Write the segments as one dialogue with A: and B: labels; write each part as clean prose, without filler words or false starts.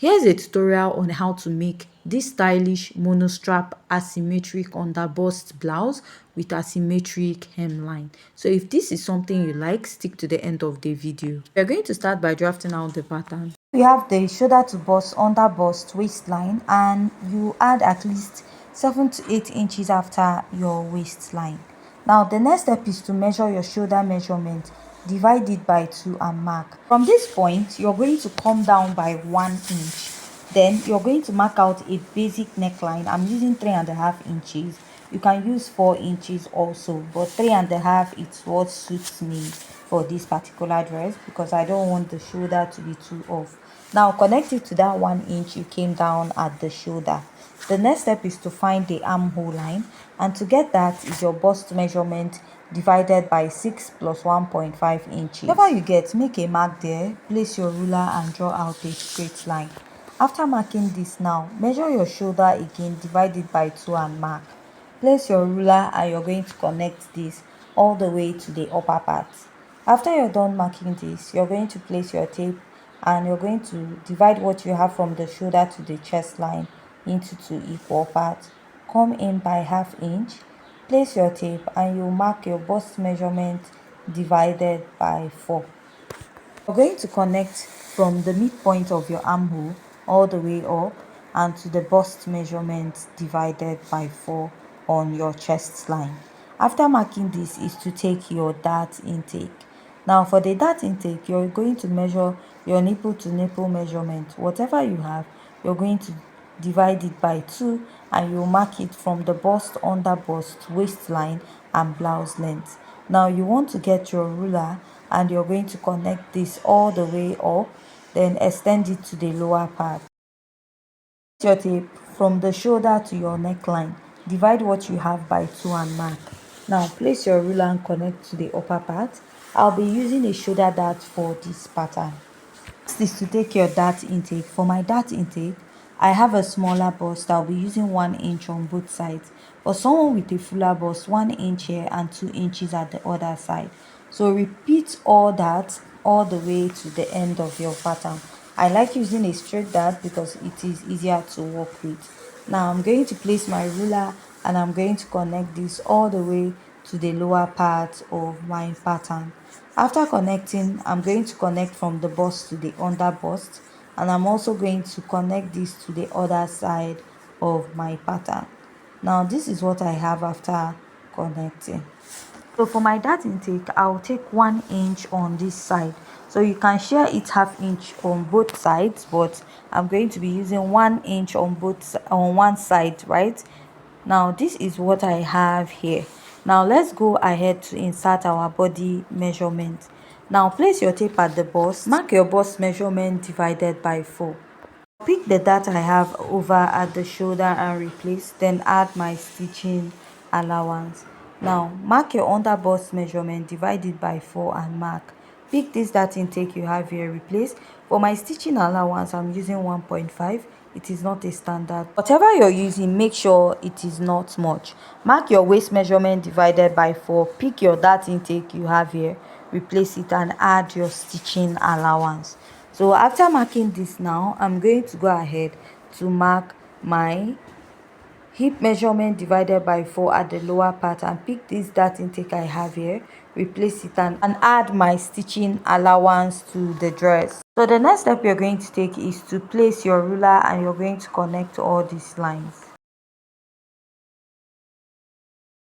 A: Here's a tutorial on how to make this stylish monostrap asymmetric underbust blouse with asymmetric hemline. So if this is something you like, stick to the end of the video. We're going to start by drafting out the pattern.
B: We have the shoulder to bust, under bust, waistline, and you add at least 7 to 8 inches after your waistline. Now the next step is to measure your shoulder measurement, divide it by 2 and mark. From this point, you're going to come down by 1 inch. Then you're going to mark out a basic neckline. I'm using 3.5 inches. You can use 4 inches also, but 3.5 is what suits me for this particular dress because I don't want the shoulder to be too off. Now connect it to that 1 inch you came down at the shoulder. The next step is to find the armhole line, and to get that is your bust measurement divided by 6 plus 1.5 inches. Whatever you get, make a mark there, place your ruler and draw out a straight line. After marking this now, measure your shoulder again, divide it by 2 and mark. Place your ruler and you're going to connect this all the way to the upper part. After you're done marking this, you're going to place your tape and you're going to divide what you have from the shoulder to the chest line into 2 equal parts. Come in by ½ inch, place your tape and you mark your bust measurement divided by 4. You're going to connect from the midpoint of your armhole all the way up and to the bust measurement divided by 4 on your chest line. After marking this is to take your dart intake. Now for the dart intake, you're going to measure your nipple to nipple measurement. Whatever you have, you're going to divide it by 2 and you mark it from the bust, under bust, waistline and blouse length. Now you want to get your ruler and you're going to connect this all the way up, then extend it to the lower part. Your tape from the shoulder to your neckline, divide what you have by 2 and mark. Now place your ruler and connect to the upper part. I'll be using a shoulder dart for this pattern. Next is to take your dart intake. For my dart intake, I have a smaller bust. I'll be using 1 inch on both sides. For someone with a fuller bust, 1 inch here and 2 inches at the other side. So repeat all that all the way to the end of your pattern. I like using a straight dart because it is easier to work with. Now I'm going to place my ruler and I'm going to connect this all the way to the lower part of my pattern. After connecting, I'm going to connect from the bust to the under bust, and I'm also going to connect this to the other side of my pattern. Now this is what I have after connecting. So for my dart intake, I'll take 1 inch on this side. So you can share it ½ inch on both sides, but I'm going to be using 1 inch on one side, right? Now this is what I have here. Now let's go ahead to insert our body measurement. Now place your tape at the bust, mark your bust measurement divided by 4. Pick the dart I have over at the shoulder and replace, then add my stitching allowance. Now mark your under bust measurement, divide it by 4 and mark. Pick this dart intake you have here, replace. For my stitching allowance, I'm using 1.5. It is not a standard. Whatever you're using, make sure it is not much. Mark your waist measurement divided by 4. Pick your dart intake you have here, replace it and add your stitching allowance. So after marking this now, I'm going to go ahead to mark my hip measurement divided by 4 at the lower part and pick this dart intake I have here, replace it and add my stitching allowance to the dress. So the next step you're going to take is to place your ruler and you're going to connect all these lines.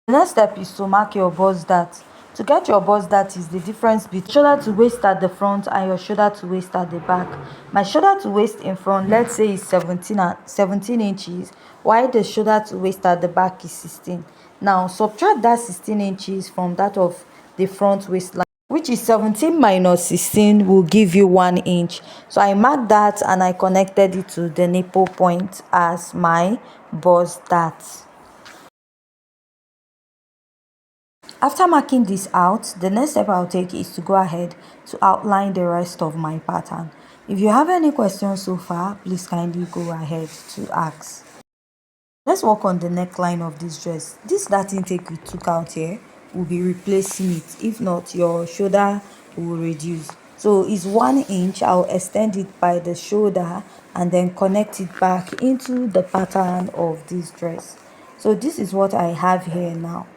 B: The next step is to mark your bust dart. To get your bust dart is the difference between shoulder to waist at the front and your shoulder to waist at the back. My shoulder to waist in front, let's say, is 17 inches, while the shoulder to waist at the back is 16. Now subtract that 16 inches from that of the front waistline, which is 17 minus 16 will give you 1 inch. So I marked that and I connected it to the nipple point as my bust dart. After marking this out, the next step I'll take is to go ahead to outline the rest of my pattern. If you have any questions so far, please kindly go ahead to ask. Let's work on the neckline of this dress. This dart intake we took out here will be replacing it. If not, your shoulder will reduce. So it's 1 inch. I'll extend it by the shoulder and then connect it back into the pattern of this dress. So this is what I have here now.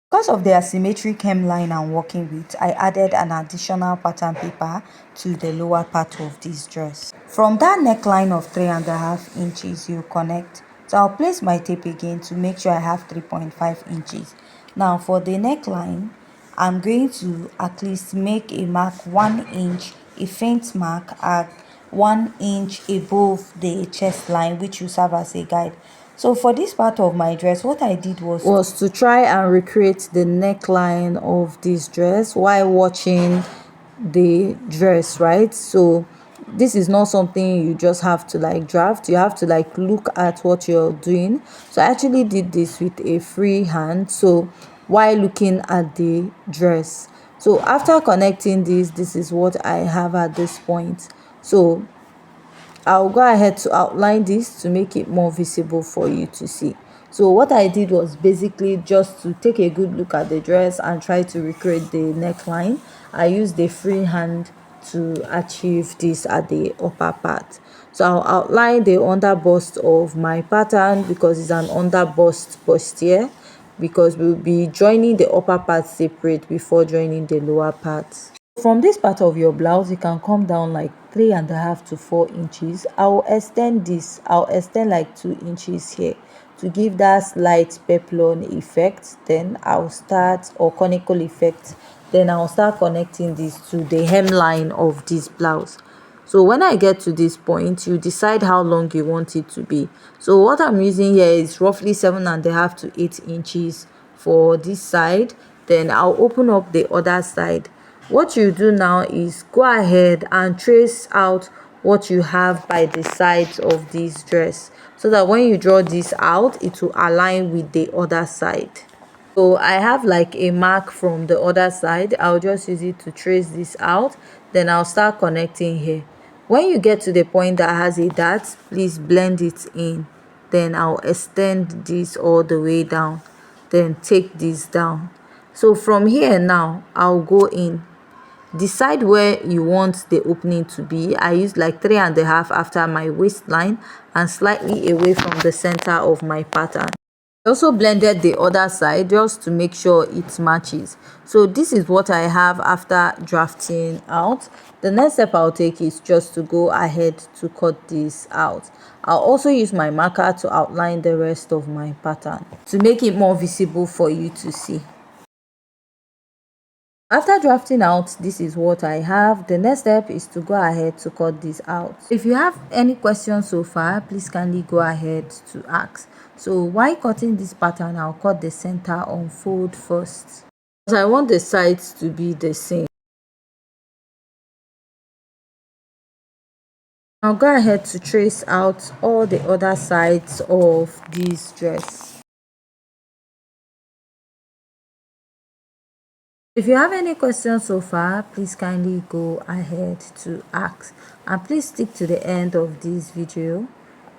B: Because of the asymmetric hemline I'm working with, I added an additional pattern paper to the lower part of this dress. From that neckline of 3.5 inches, you connect. So I'll place my tape again to make sure I have 3.5 inches. Now for the neckline, I'm going to at least make a mark 1 inch, a faint mark at 1 inch above the chest line, which will serve as a guide. So for this part of my dress, what I did was
A: to try and recreate the neckline of this dress while watching the dress, right? So this is not something you just have to like draft. You have to like look at what you're doing. So I actually did this with a free hand, so while looking at the dress. So after connecting this is what I have at this point. So I'll go ahead to outline this to make it more visible for you to see. So what I did was basically just to take a good look at the dress and try to recreate the neckline. I used the free hand to achieve this at the upper part. So I'll outline the under bust of my pattern because it's an under bust bustier, because we'll be joining the upper part separate before joining the lower part. From this part of your blouse, you can come down like 3.5 to 4 inches. I'll extend like 2 inches here to give that slight peplum effect. Then I'll start, or conical effect, then I'll start connecting this to the hemline of this blouse. So when I get to this point, you decide how long you want it to be. So what I'm using here is roughly 7.5 to 8 inches for this side. Then I'll open up the other side. What you do now is go ahead and trace out what you have by the sides of this dress, so that when you draw this out, it will align with the other side. So I have like a mark from the other side. I'll just use it to trace this out. Then I'll start connecting here. When you get to the point that has a dart, please blend it in. Then I'll extend this all the way down. Then take this down. So from here now, I'll go in. Decide where you want the opening to be. I used like 3.5 after my waistline and slightly away from the center of my pattern. I also blended the other side just to make sure it matches. So this is what I have after drafting out. The next step I'll take is just to go ahead to cut this out. I'll also use my marker to outline the rest of my pattern to make it more visible for you to see. After drafting out, this is what I have. The next step is to go ahead to cut this out. If you have any questions so far, please kindly go ahead to ask. So while cutting this pattern, I'll cut the center unfold first, because I want the sides to be the same. I'll go ahead to trace out all the other sides of this dress. If you have any questions so far, please kindly go ahead to ask, and please stick to the end of this video.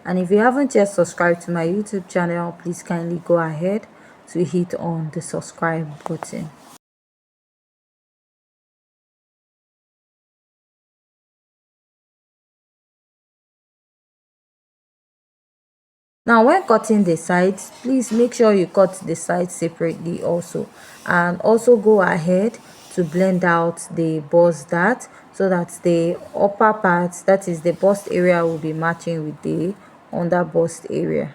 A: And if you haven't yet subscribed to my YouTube channel, please kindly go ahead to hit on the subscribe button. Now when cutting the sides, please make sure you cut the sides separately also, and also go ahead to blend out the bust dart so that the upper part, that is the bust area, will be matching with the under bust area.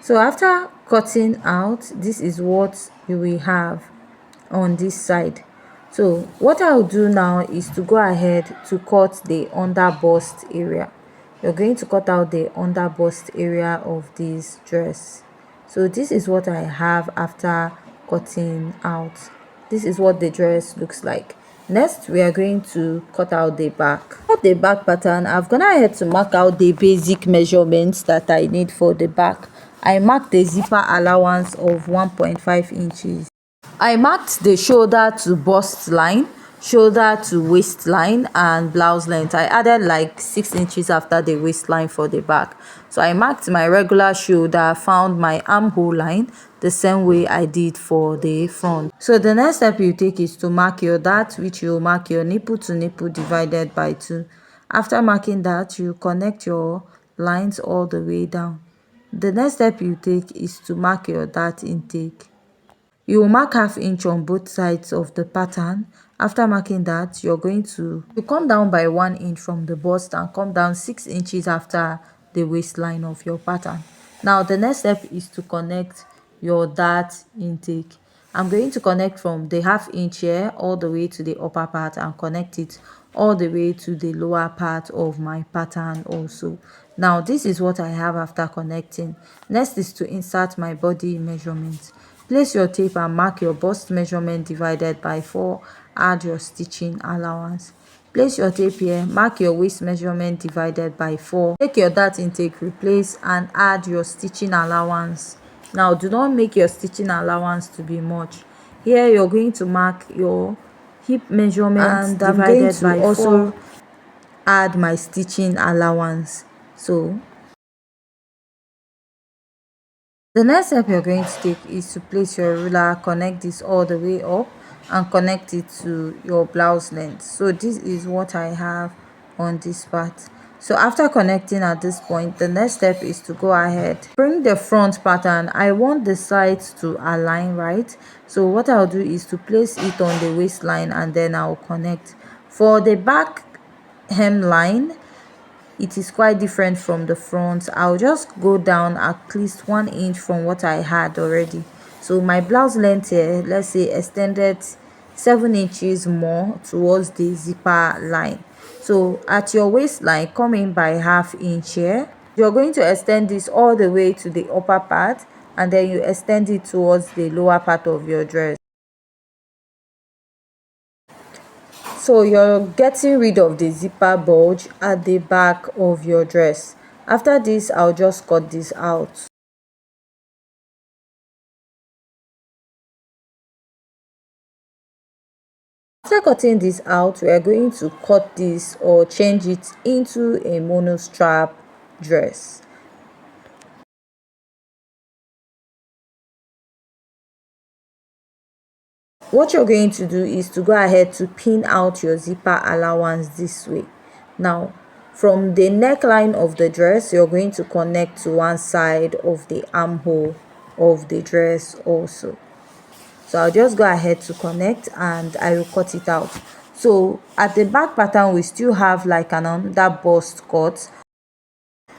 A: So after cutting out, this is what you will have on this side. So what I'll do now is to go ahead to cut the under bust area. You're going to cut out the under bust area of this dress. So this is what I have after cutting out. This is what the dress looks like. Next, we are going to cut out the back. For the back pattern, I've gone ahead to mark out the basic measurements that I need for the back. I marked the zipper allowance of 1.5 inches. I marked the shoulder to bust line, shoulder to waistline, and blouse length. I added like 6 inches after the waistline for the back. So I marked my regular shoulder, found my armhole line the same way I did for the front. So the next step you take is to mark your dart, which you mark your nipple to nipple divided by 2. After marking that, you connect your lines all the way down. The next step you take is to mark your dart intake. You will mark ½ inch on both sides of the pattern. After marking that, you're going to come down by 1 inch from the bust and come down 6 inches after the waistline of your pattern. Now the next step is to connect your dart intake. I'm going to connect from the ½ inch here all the way to the upper part and connect it all the way to the lower part of my pattern also. Now this is what I have after connecting. Next is to insert my body measurement. Place your tape and mark your bust measurement divided by 4. Add your stitching allowance. Place your tape here, mark your waist measurement divided by 4. Take your dart intake, replace, and add your stitching allowance. Now do not make your stitching allowance to be much. Here you're going to mark your hip measurement and I'm going to also add my stitching allowance. So the next step you're going to take is to place your ruler, connect this all the way up and connect it to your blouse length. So this is what I have on this part. So after connecting at this point, the next step is to go ahead, bring the front pattern. I want the sides to align right. So what I'll do is to place it on the waistline and then I'll connect. For the back hemline, it is quite different from the front. I'll just go down at least 1 inch from what I had already. So my blouse length here, let's say, extended 7 inches more towards the zipper line. So at your waistline, come in by ½ inch here. You're going to extend this all the way to the upper part and then you extend it towards the lower part of your dress. So you're getting rid of the zipper bulge at the back of your dress. After this, I'll just cut this out. After cutting this out, we are going to cut this or change it into a monostrap dress. What you're going to do is to go ahead to pin out your zipper allowance this way. Now from the neckline of the dress, you're going to connect to one side of the armhole of the dress also. So I'll just go ahead to connect and I will cut it out. So at the back pattern, we still have like an under bust cut.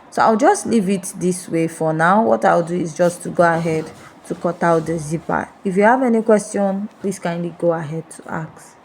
A: So I'll just leave it this way for now. What I'll do is just to go ahead to cut out the zipper. If you have any question, please kindly go ahead to ask.